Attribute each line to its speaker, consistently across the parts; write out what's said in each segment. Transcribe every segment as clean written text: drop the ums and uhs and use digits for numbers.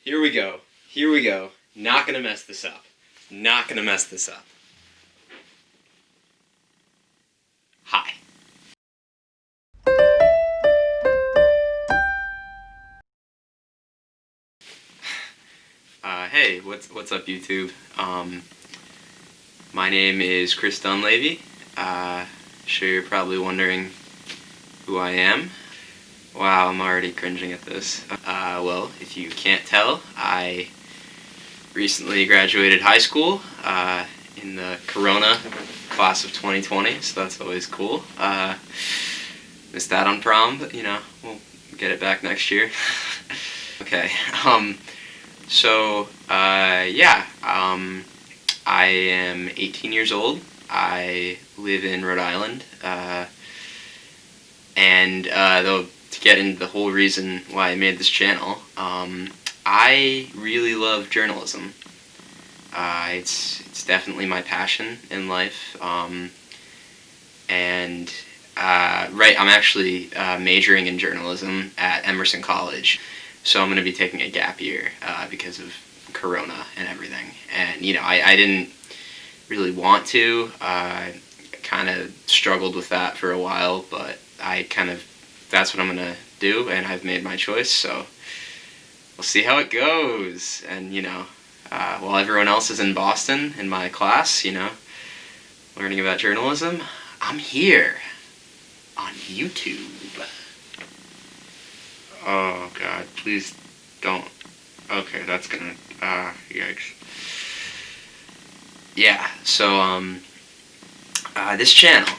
Speaker 1: Here we go. Here we go. Not gonna mess this up. Not gonna mess this up. Hi. Hey, what's up, YouTube? My name is Chris Dunleavy. Sure you're probably wondering who I am. Wow, I'm already cringing at this. Well, if you can't tell, I recently graduated high school in the Corona class of 2020, so that's always cool. Missed out on prom, but we'll get it back next year. Okay, I am 18 years old. I live in Rhode Island, to get into the whole reason why I made this channel, I really love journalism. It's definitely my passion in life, I'm actually majoring in journalism at Emerson College, so I'm going to be taking a gap year because of Corona and everything. And I didn't really want to. I kind of struggled with that for a while, but that's what I'm going to do, and I've made my choice, so we'll see how it goes. And while everyone else is in Boston in my class, learning about journalism, I'm here on YouTube. Oh god, please don't. Okay, that's gonna, yikes. Yeah, so, this channel,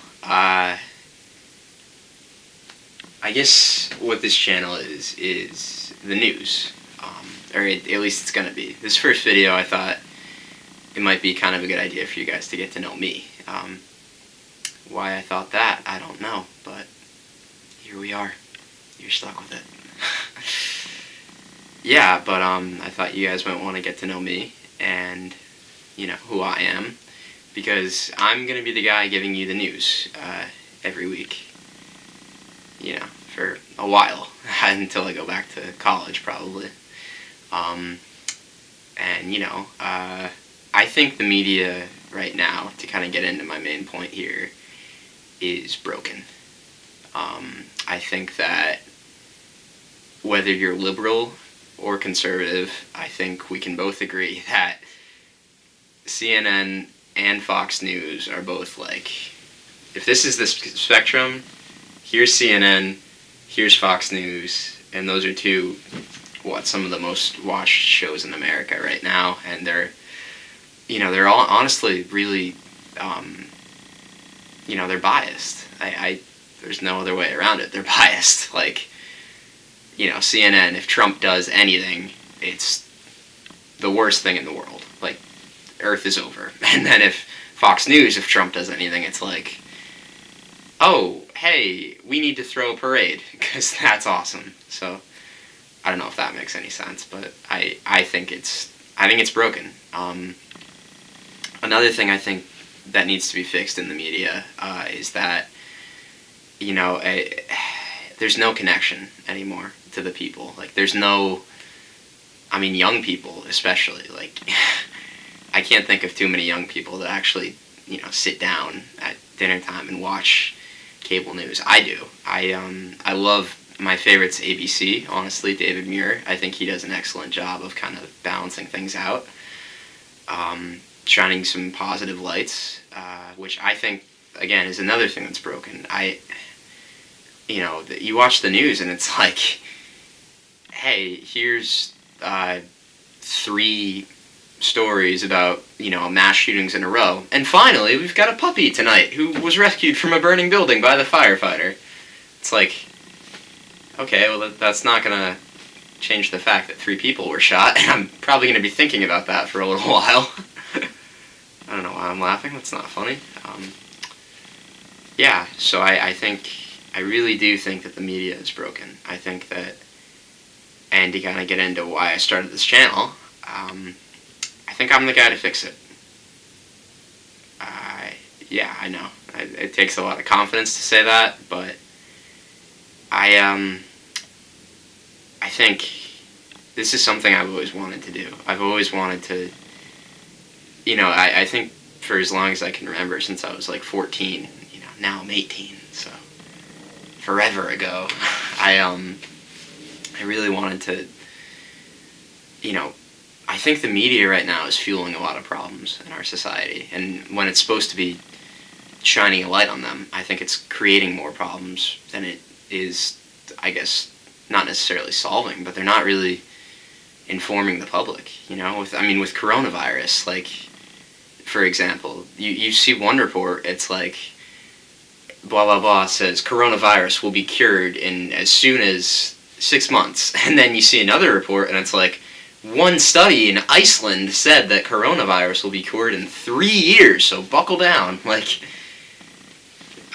Speaker 1: I guess what this channel is the news, or at least it's gonna be. This first video, I thought it might be kind of a good idea for you guys to get to know me. Why I thought that, I don't know, but here we are. You're stuck with it. Yeah, but I thought you guys might want to get to know me and, who I am, because I'm going to be the guy giving you the news every week, for a while, until I go back to college, probably. I think the media right now, to kind of get into my main point here, is broken. I think that whether you're liberal or conservative, I think we can both agree that CNN and Fox News are both like, if this is the spectrum, here's CNN, here's Fox News, and those are some of the most watched shows in America right now, and they're all honestly really, they're biased. There's no other way around it. They're biased. Like, CNN, if Trump does anything, it's the worst thing in the world. Like, Earth is over. And then if Fox News, if Trump does anything, it's like, oh, hey, we need to throw a parade, because that's awesome. So, I don't know if that makes any sense, but I think it's broken. Another thing I think that needs to be fixed in the media is that, there's no connection anymore to the people. Like, there's no, young people especially, like, I can't think of too many young people that actually, sit down at dinner time and watch cable news. I do. I love, my favorite's ABC, honestly, David Muir. I think he does an excellent job of kind of balancing things out, shining some positive lights, which I think, again, is another thing that's broken. You watch the news and it's like, hey, here's 3 stories about, mass shootings in a row, and finally we've got a puppy tonight who was rescued from a burning building by the firefighter. It's like, okay, well, that's not gonna change the fact that 3 people were shot, and I'm probably gonna be thinking about that for a little while. I don't know why I'm laughing, that's not funny. Yeah, so I really do think that the media is broken. I think that, and to kind of get into why I started this channel, I think I'm the guy to fix it. Yeah, I know. It takes a lot of confidence to say that, but I think this is something I've always wanted to do. I've always wanted to, I think for as long as I can remember, since I was like 14, now I'm 18, so forever ago, I really wanted to, I think the media right now is fueling a lot of problems in our society, and when it's supposed to be shining a light on them, I think it's creating more problems than it is, I guess, not necessarily solving, but they're not really informing the public, with coronavirus, like, for example, you see one report, it's like, blah, blah, blah, says coronavirus will be cured in as soon as 6 months, and then you see another report, and it's like, one study in Iceland said that coronavirus will be cured in 3 years, so buckle down, like,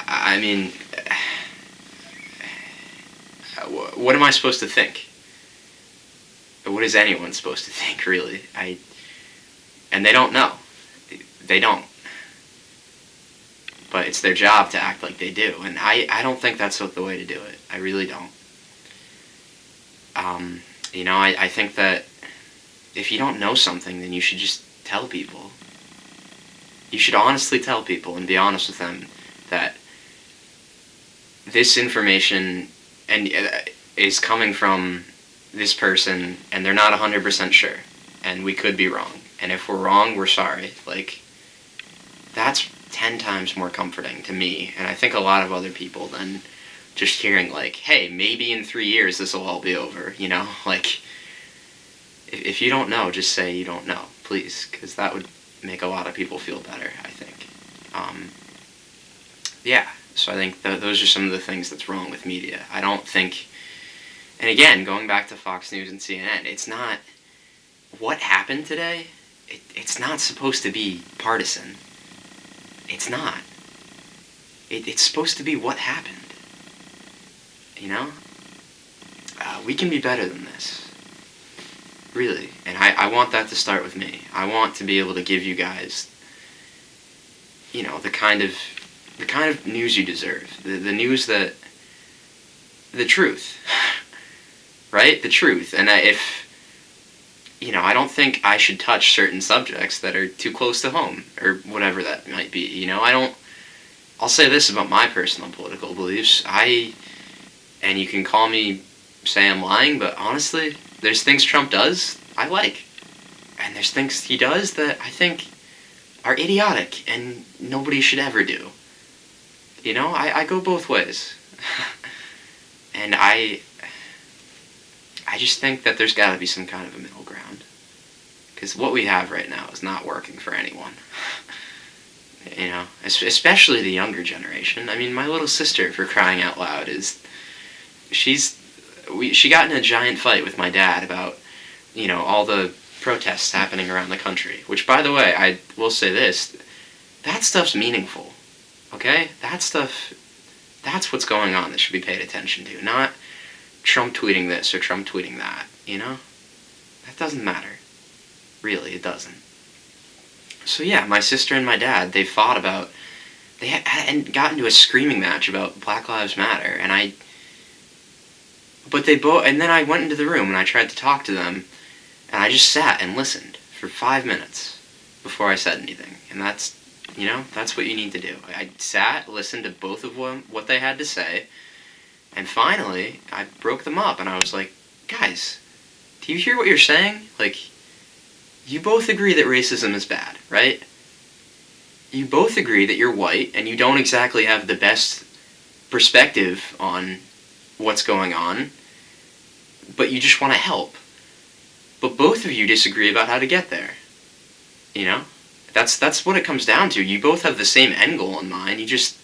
Speaker 1: I mean, what am I supposed to think? What is anyone supposed to think, really? And they don't know. They don't. But it's their job to act like they do, and I don't think that's the way to do it. I really don't. I think that if you don't know something, then you should just tell people. You should honestly tell people and be honest with them that this information is coming from this person, and they're not 100% sure, and we could be wrong. And if we're wrong, we're sorry. Like, that's 10 times more comforting to me, and I think a lot of other people, than just hearing, like, hey, maybe in 3 years this will all be over, Like, if you don't know, just say you don't know, please, because that would make a lot of people feel better, I think. Yeah, so I think those are some of the things that's wrong with media. I don't think, and again, going back to Fox News and CNN, it's not, what happened today, it's not supposed to be partisan. It's not. It's supposed to be what happened. We can be better than this. Really. And I want that to start with me. I want to be able to give you guys, the kind of news you deserve. The news that, the truth. Right? The truth. And if, I don't think I should touch certain subjects that are too close to home, or whatever that might be. I'll say this about my personal political beliefs. And you can call me, say I'm lying, but honestly, there's things Trump does I like. And there's things he does that I think are idiotic and nobody should ever do. I go both ways. And I just think that there's got to be some kind of a middle ground. Because what we have right now is not working for anyone. Especially the younger generation. I mean, my little sister, for crying out loud, she got in a giant fight with my dad about, all the protests happening around the country. Which, by the way, I will say this, that stuff's meaningful. Okay? That stuff, that's what's going on that should be paid attention to. Not Trump tweeting this or Trump tweeting that, That doesn't matter. Really, it doesn't. So yeah, my sister and my dad, they fought about, they had got into a screaming match about Black Lives Matter, but they both, and then I went into the room and I tried to talk to them, and I just sat and listened for 5 minutes before I said anything, and that's what you need to do. I sat, listened to both of them, what they had to say, and finally, I broke them up, and I was like, guys, do you hear what you're saying? Like, you both agree that racism is bad, right? You both agree that you're white, and you don't exactly have the best perspective on what's going on, but you just want to help. But both of you disagree about how to get there. That's what it comes down to. You both have the same end goal in mind, you just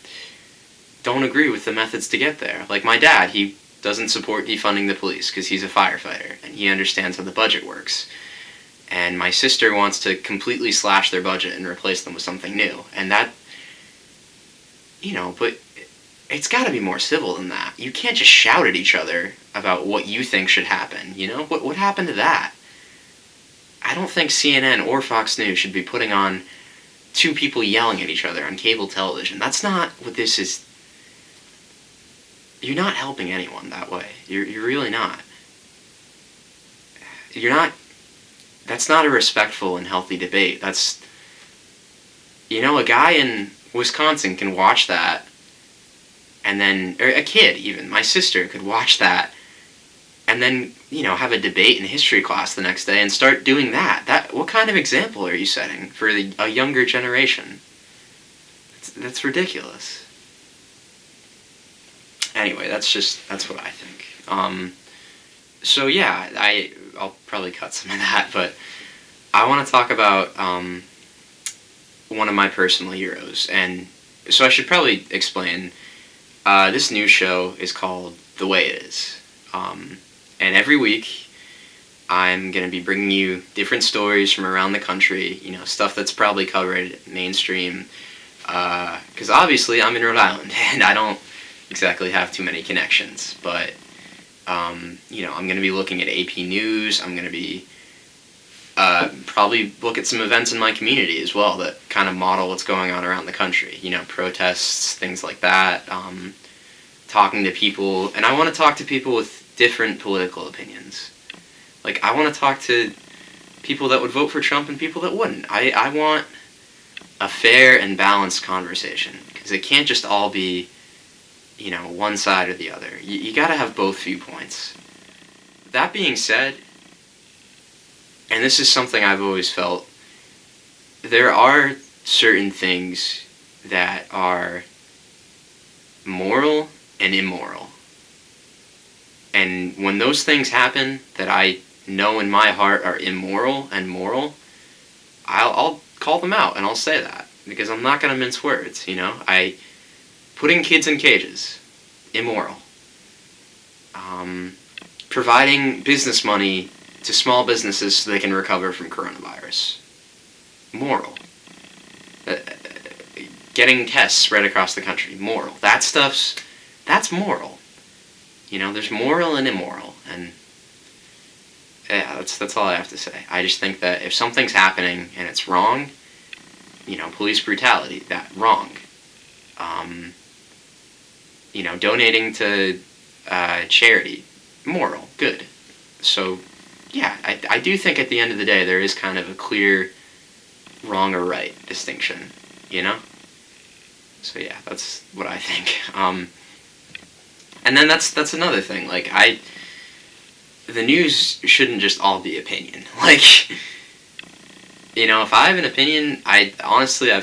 Speaker 1: don't agree with the methods to get there. Like my dad, he doesn't support defunding the police because he's a firefighter, and he understands how the budget works. And my sister wants to completely slash their budget and replace them with something new. And that, but it's got to be more civil than that. You can't just shout at each other about what you think should happen, What happened to that? I don't think CNN or Fox News should be putting on two people yelling at each other on cable television. That's not what this is. You're not helping anyone that way. You're really not. you're not. That's not a respectful and healthy debate. That's, a guy in Wisconsin can watch that, and then, or a kid even, my sister could watch that, and then, have a debate in history class the next day and start doing that. What kind of example are you setting for a younger generation? That's ridiculous. Anyway, that's what I think. So yeah, I'll probably cut some of that, but I want to talk about one of my personal heroes, and so I should probably explain. This news show is called The Way It Is, and every week I'm going to be bringing you different stories from around the country, stuff that's probably covered mainstream, because obviously I'm in Rhode Island, and I don't exactly have too many connections, but, I'm going to be looking at AP News. I'm going to be probably look at some events in my community as well that kind of model what's going on around the country, protests, things like that, talking to people, and I want to talk to people with different political opinions. Like, I want to talk to people that would vote for Trump and people that wouldn't. I want a fair and balanced conversation, because it can't just all be, one side or the other. You got to have both viewpoints. That being said, and this is something I've always felt, there are certain things that are moral and immoral. And when those things happen that I know in my heart are immoral and moral, I'll call them out and I'll say that, because I'm not going to mince words, Putting kids in cages, immoral. Providing business money to small businesses so they can recover from coronavirus, moral. Getting tests spread across the country, moral. That's moral. There's moral and immoral, and yeah, that's all I have to say. I just think that if something's happening and it's wrong, police brutality, that wrong. Donating to charity, moral, good. So, yeah, I do think at the end of the day there is kind of a clear wrong or right distinction, So yeah, that's what I think. And then that's another thing. Like, the news shouldn't just all be opinion. Like, if I have an opinion, I've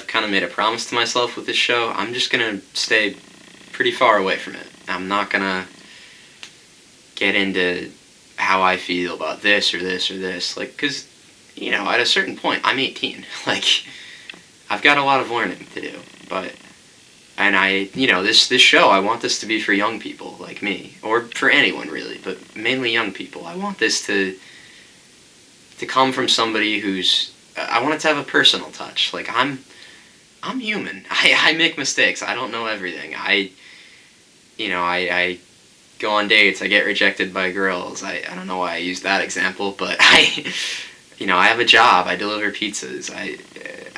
Speaker 1: kind of made a promise to myself with this show. I'm just gonna stay pretty far away from it. I'm not gonna get into how I feel about this or this or this. Like, because, at a certain point, I'm 18. Like, I've got a lot of learning to do. And this show, I want this to be for young people like me, or for anyone really, but mainly young people. I want this to come from somebody I want it to have a personal touch. Like, I'm human. I make mistakes. I don't know everything. I go on dates. I get rejected by girls. I don't know why I use that example, but I have a job. I deliver pizzas.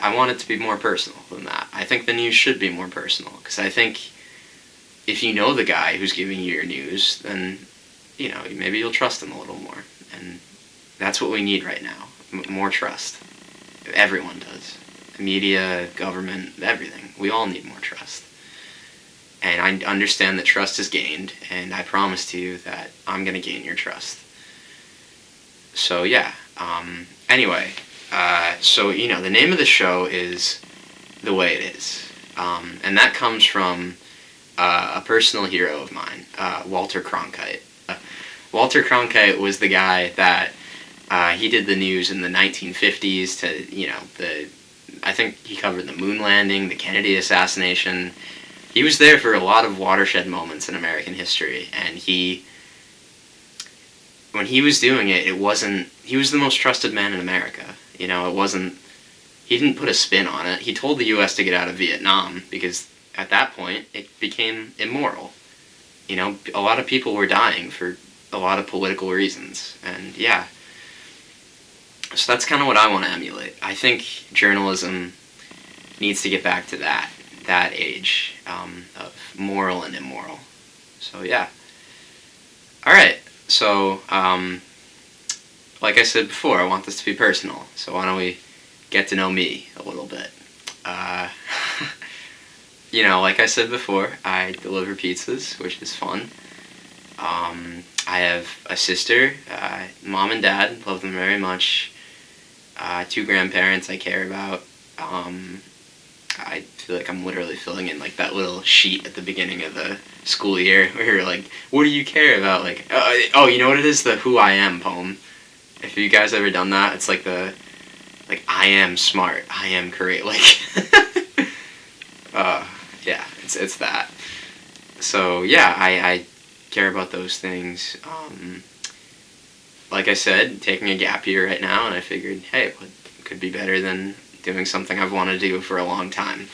Speaker 1: I want it to be more personal than that. I think the news should be more personal, because I think if you know the guy who's giving you your news, then, maybe you'll trust him a little more. And that's what we need right now, more trust. Everyone does. Media, government, everything. We all need more trust. And I understand that trust is gained, and I promise to you that I'm going to gain your trust. So, yeah. Anyway, the name of the show is The Way It Is. And that comes from a personal hero of mine, Walter Cronkite. Walter Cronkite was the guy that he did the news in the 1950s to, I think he covered the moon landing, the Kennedy assassination. He was there for a lot of watershed moments in American history, and when he was doing it, he was the most trusted man in America. He didn't put a spin on it. He told the U.S. to get out of Vietnam, because at that point, it became immoral. A lot of people were dying for a lot of political reasons, and yeah. So that's kind of what I want to emulate. I think journalism needs to get back to that age of moral and immoral. So yeah. All right. So like I said before, I want this to be personal. So why don't we get to know me a little bit? Uh, like I said before, I deliver pizzas, which is fun. I have a sister, mom and dad, love them very much. Two grandparents I care about. I feel like I'm literally filling in like that little sheet at the beginning of the school year where you're like, what do you care about? Like, oh, you know what it is? The Who I Am poem. If you guys ever done that, it's like I am smart, I am great. Like, yeah, it's that. So yeah, I care about those things. Like I said, taking a gap year right now, and I figured, hey, what could be better than doing something I've wanted to do for a long time.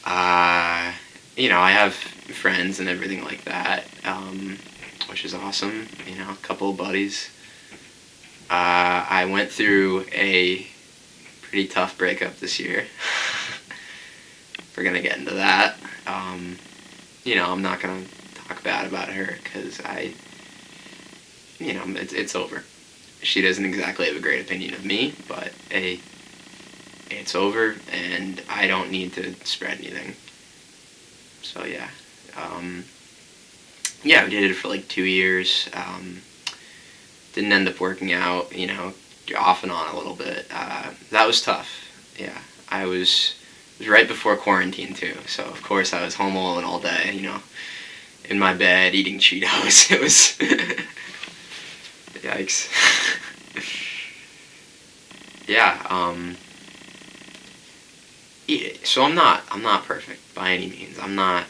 Speaker 1: I have friends and everything like that, which is awesome. A couple of buddies. I went through a pretty tough breakup this year. We're gonna get into that. I'm not gonna talk bad about her because it's over. She doesn't exactly have a great opinion of me, but it's over, and I don't need to spread anything. So yeah, we did it for like 2 years. Didn't end up working out. Off and on a little bit. That was tough. Yeah, it was right before quarantine too, so of course I was home alone all day. In my bed eating Cheetos. It was yikes. Yeah. So I'm not perfect by any means. I'm not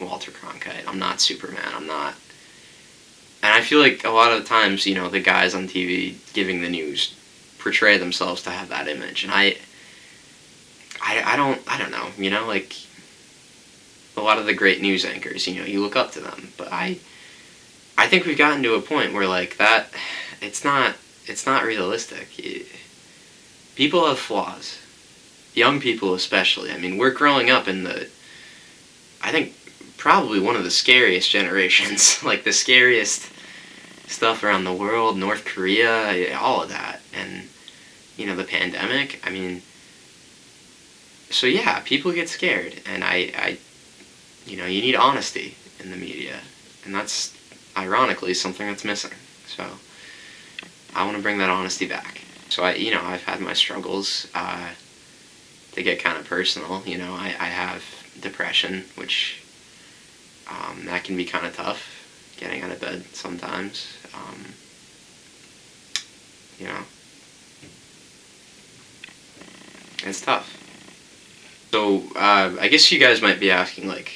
Speaker 1: Walter Cronkite. I'm not Superman. I'm not. And I feel like a lot of the times, the guys on TV giving the news portray themselves to have that image, and I don't know, like a lot of the great news anchors, you look up to them, but I think we've gotten to a point where like that, it's not realistic. People have flaws. Young people especially. I mean, we're growing up in I think, probably one of the scariest generations. Like, the scariest stuff around the world, North Korea, all of that. And, the pandemic. I mean, so yeah, people get scared. And you need honesty in the media. And that's, ironically, something that's missing. So, I want to bring that honesty back. So I've had my struggles. To get kind of personal, I have depression, which that can be kind of tough, getting out of bed sometimes. It's tough. So I guess you guys might be asking, like,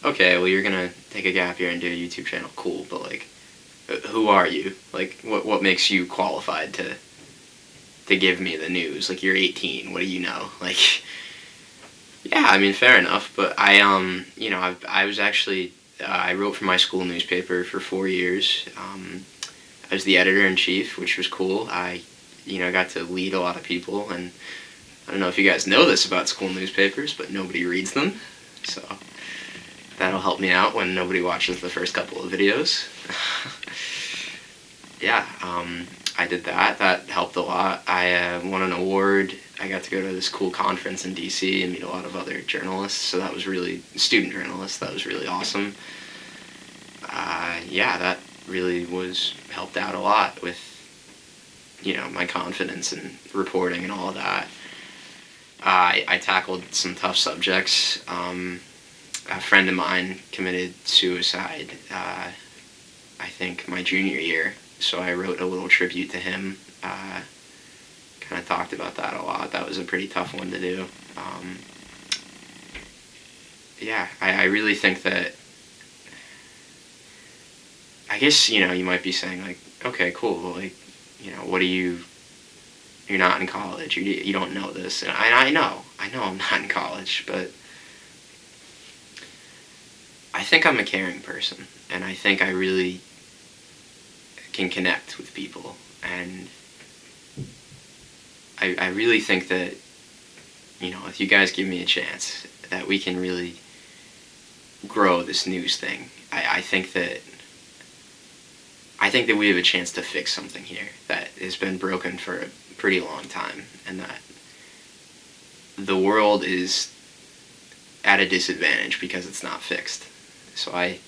Speaker 1: okay, well, you're gonna take a gap year and do a YouTube channel, cool, but like, who are you? Like, what makes you qualified to give me the news? Like, you're 18, what do you know? Like, yeah, I mean, fair enough, but I was actually, I wrote for my school newspaper for 4 years. I was the editor-in-chief, which was cool. I got to lead a lot of people, and I don't know if you guys know this about school newspapers, but nobody reads them, so that'll help me out when nobody watches the first couple of videos. Yeah, I did that. That helped a lot. I won an award. I got to go to this cool conference in DC and meet a lot of other journalists. So that was really, student journalists. That was really awesome. Yeah, that really helped out a lot with, my confidence in reporting and all of that. I tackled some tough subjects. A friend of mine committed suicide, I think, my junior year. So I wrote a little tribute to him, kind of talked about that a lot. That was a pretty tough one to do. Yeah, I really think that, I guess, you might be saying, like, okay, cool, well, like, what do you're not in college, you don't know this, and I know I'm not in college, but I think I'm a caring person, and I think I really can connect with people, and I really think that, if you guys give me a chance, that we can really grow this news thing. I think that, I think that we have a chance to fix something here that has been broken for a pretty long time, and that the world is at a disadvantage because it's not fixed. So and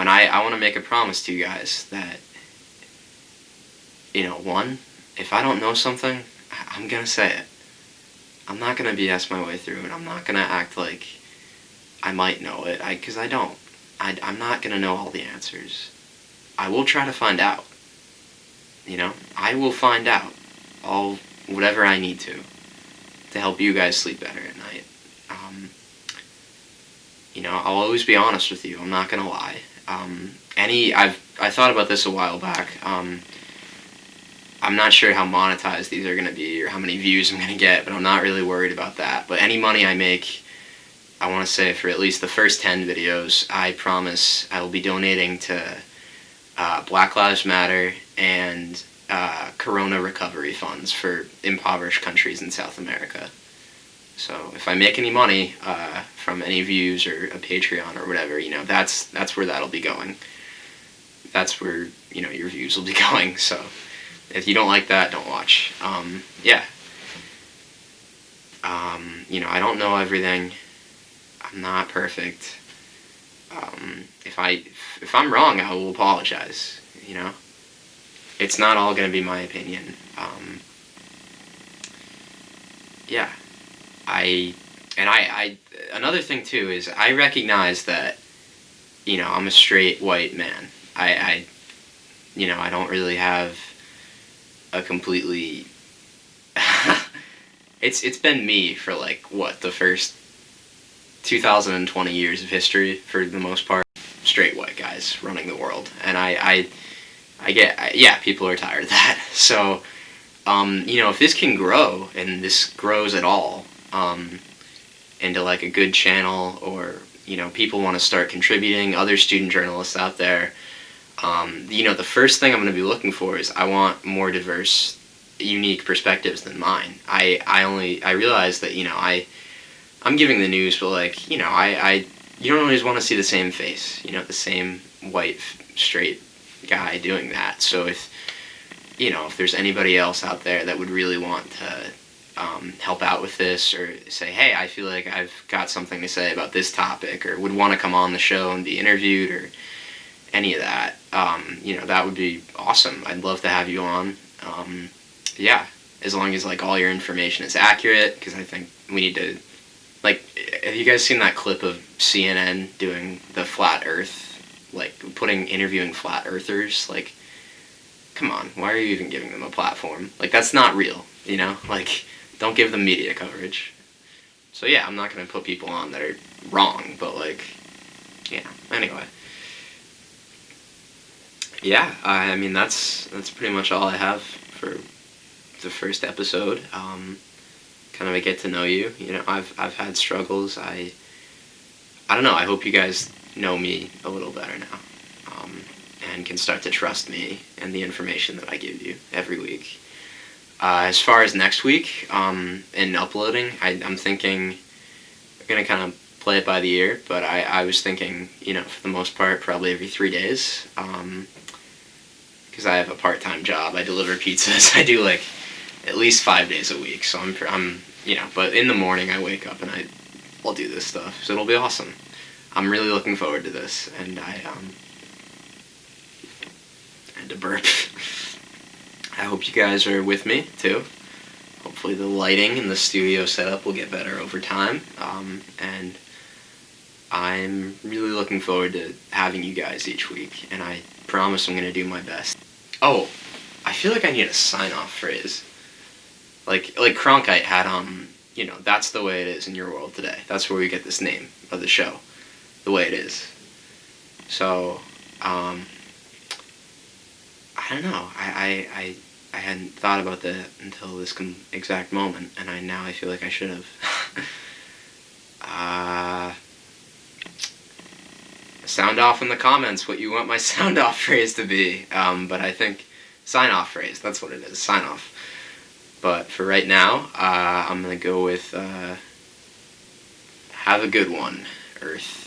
Speaker 1: I want to make a promise to you guys that, one, if I don't know something, I'm going to say it. I'm not going to BS my way through it. I'm not going to act like I might know it, because I don't. I'm not going to know all the answers. I will try to find out. I will find out whatever I need to help you guys sleep better at night. I'll always be honest with you. I'm not going to lie. I thought about this a while back. I'm not sure how monetized these are going to be or how many views I'm going to get, but I'm not really worried about that. But any money I make, I want to say for at least the first 10 videos, I promise I will be donating to Black Lives Matter and Corona recovery funds for impoverished countries in South America. So if I make any money from any views or a Patreon or whatever, that's where that'll be going. That's where, your views will be going. So if you don't like that, don't watch. I don't know everything. I'm not perfect. If I'm wrong, I will apologize. It's not all going to be my opinion. Another thing too is I recognize that, I'm a straight white man. I don't really have a completely. It's been me for the first 2020 years of history for the most part. Straight white guys running the world, and I get people are tired of that. So, if this can grow and this grows at all, into a good channel, or people want to start contributing, other student journalists out there, the first thing I'm going to be looking for is I want more diverse, unique perspectives than mine. I realize that I'm giving the news, but you don't always want to see the same face, the same white straight guy doing that. So if there's anybody else out there that would really want to help out with this, or say, hey, I feel like I've got something to say about this topic, or would want to come on the show and be interviewed, or any of that, that would be awesome. I'd love to have you on. As long as all your information is accurate, because I think we need to, have you guys seen that clip of CNN doing the flat earth, interviewing flat earthers? Come on, why are you even giving them a platform? That's not real, don't give them media coverage. So yeah, I'm not going to put people on that are wrong, but anyway. Yeah, I mean, that's pretty much all I have for the first episode. Kind of a get to know you. I've had struggles. I don't know. I hope you guys know me a little better now, and can start to trust me and the information that I give you every week. As far as next week, and uploading, I'm thinking we're gonna kind of play it by the ear. But I was thinking, for the most part, probably every 3 days. Because I have a part-time job. I deliver pizzas. I do at least 5 days a week. So I'm but in the morning I wake up and I'll do this stuff. So it'll be awesome. I'm really looking forward to this, and I had to burp. I hope you guys are with me too. Hopefully the lighting and the studio setup will get better over time. And I'm really looking forward to having you guys each week, and I promise I'm going to do my best. Oh, I feel like I need a sign-off phrase. Like Cronkite had, that's the way it is in your world today. That's where we get this name of the show. The way it is. So, I don't know. I hadn't thought about that until this exact moment, and now I feel like I should have. Sound off in the comments what you want my sound off phrase to be. But I think sign off phrase, that's what it is, sign off. But for right now, I'm going to go with have a good one, Earth.